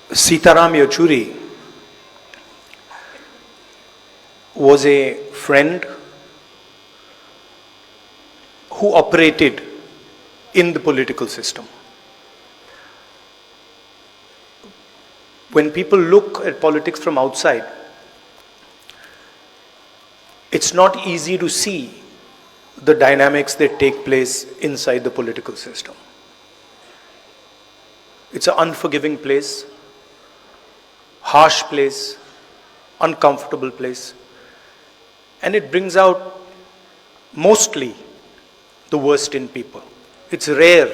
Sitaram Yechury was a friend who operated in the political system. When people look at politics from outside, it's not easy to see the dynamics that take place inside the political system. It's an unforgiving place, harsh place, uncomfortable place, and it brings out mostly the worst in people. It's rare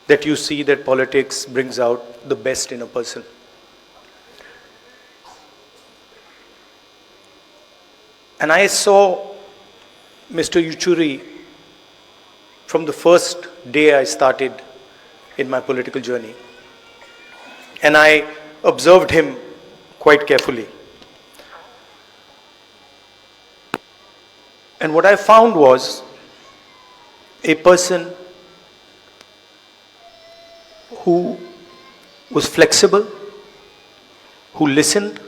that you see that politics brings out the best in a person. And I saw Mr. Yechury from the first day I started in my political journey. And I observed him quite carefully. And what I found was a person who was flexible, who listened,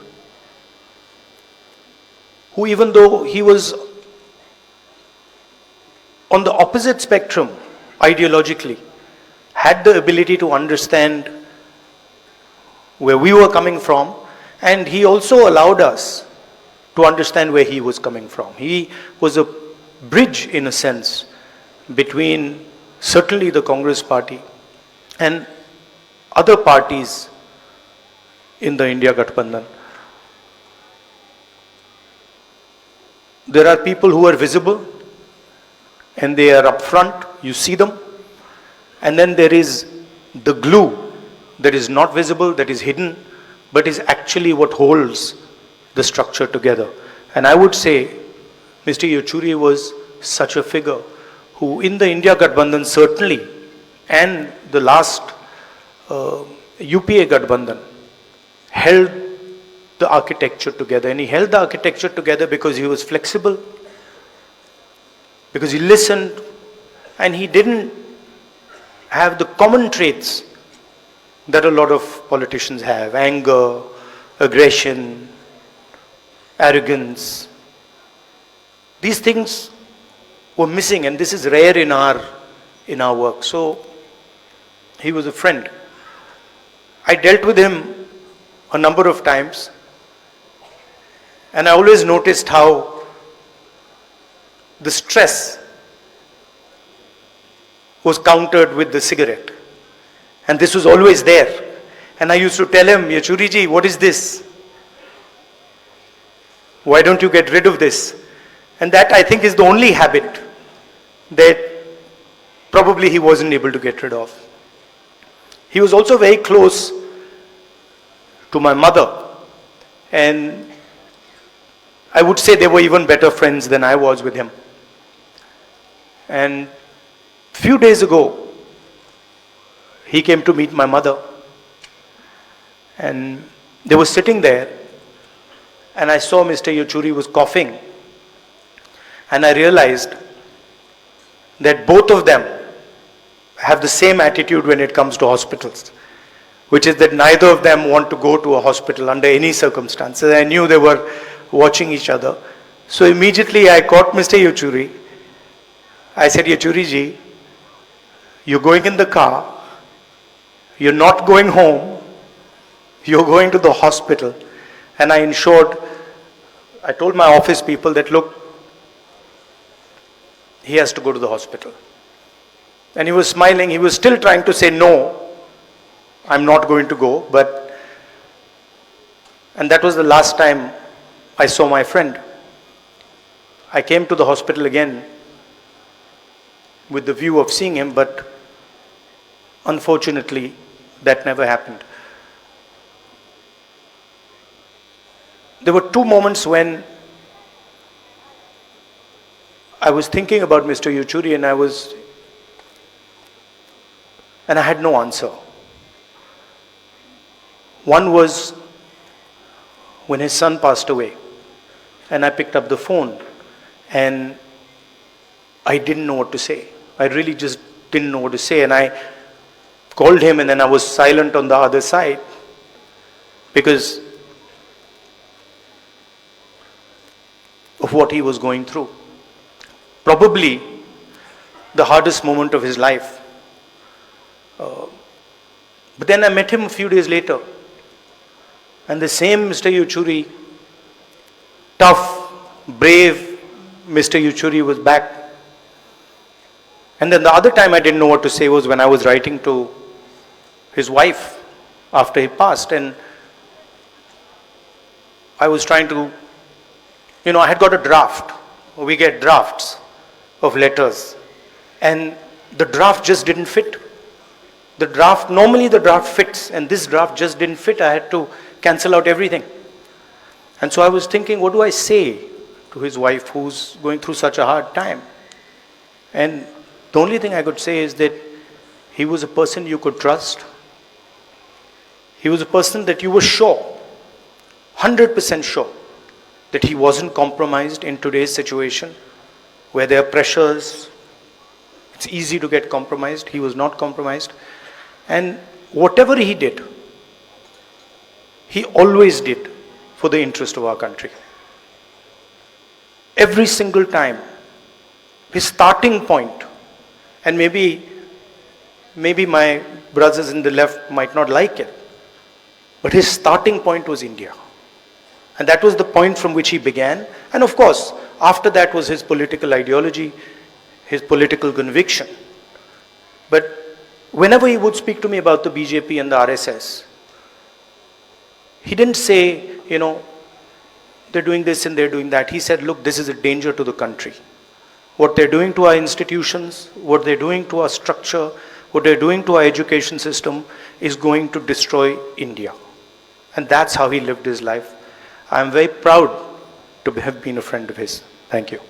who, even though he was on the opposite spectrum ideologically, had the ability to understand where we were coming from, and he also allowed us to understand where he was coming from. He was a bridge, in a sense, between certainly the Congress party and other parties in the India Gathbandhan. There are people who are visible and they are up front, you see them. And then there is the glue that is not visible, that is hidden, but is actually what holds the structure together. And I would say Mr. Yechury was such a figure who, in the India Gathbandhan certainly, and the last UPA Gathbandhan, held the architecture together. And he held the architecture together because he was flexible, because he listened, and he didn't have the common traits that a lot of politicians have: anger, aggression, arrogance. These things were missing, and this is rare in our work. So he was a friend. I dealt with him a number of times, and I always noticed how the stress was countered with the cigarette. And this was always there. And I used to tell him, "Yechury ji, what is this? Why don't you get rid of this?" And that, I think, is the only habit that probably he wasn't able to get rid of. He was also very close to my mother. And I would say they were even better friends than I was with him. And a few days ago, he came to meet my mother. And they were sitting there, and I saw Mr. Yechury was coughing. And I realized that both of them have the same attitude when it comes to hospitals, which is that neither of them want to go to a hospital under any circumstances. I knew they were watching each other. So immediately I caught Mr. Yechury. I said, "Yechury ji, you're going in the car, you're not going home, you're going to the hospital." And I told my office people that, look, he has to go to the hospital. And he was smiling. He was still trying to say, "No, I'm not going to go." And that was the last time I saw my friend. I came to the hospital again with the view of seeing him, but unfortunately, that never happened. There were two moments when I was thinking about Mr. Yechury, and I had no answer. One was when his son passed away, and I picked up the phone, and I didn't know what to say. I really just didn't know what to say, and I called him, and then I was silent on the other side. because of what he was going through. Probably the hardest moment of his life. But then I met him a few days later, and the same Mr. Yechury, tough, brave Mr. Yechury was back. And then the other time I didn't know what to say was when I was writing to his wife after he passed, and I was trying to, I had got a draft. We get drafts of letters, and the draft just didn't fit. Normally the draft fits, and this draft just didn't fit. I had to cancel out everything. And so I was thinking, what do I say to his wife who's going through such a hard time? And the only thing I could say is that he was a person you could trust. He was a person that you were sure, 100% sure, that he wasn't compromised in today's situation where there are pressures. It's easy to get compromised. He was not compromised. And whatever he did, he always did for the interest of our country. Every single time, his starting point, and maybe my brothers in the left might not like it, but his starting point was India. And that was the point from which he began. And of course, after that was his political ideology, his political conviction. But whenever he would speak to me about the BJP and the RSS, he didn't say, they're doing this and they're doing that. He said, look, this is a danger to the country. What they're doing to our institutions, what they're doing to our structure, what they're doing to our education system is going to destroy India. And that's how he lived his life. I'm very proud to have been a friend of his. Thank you.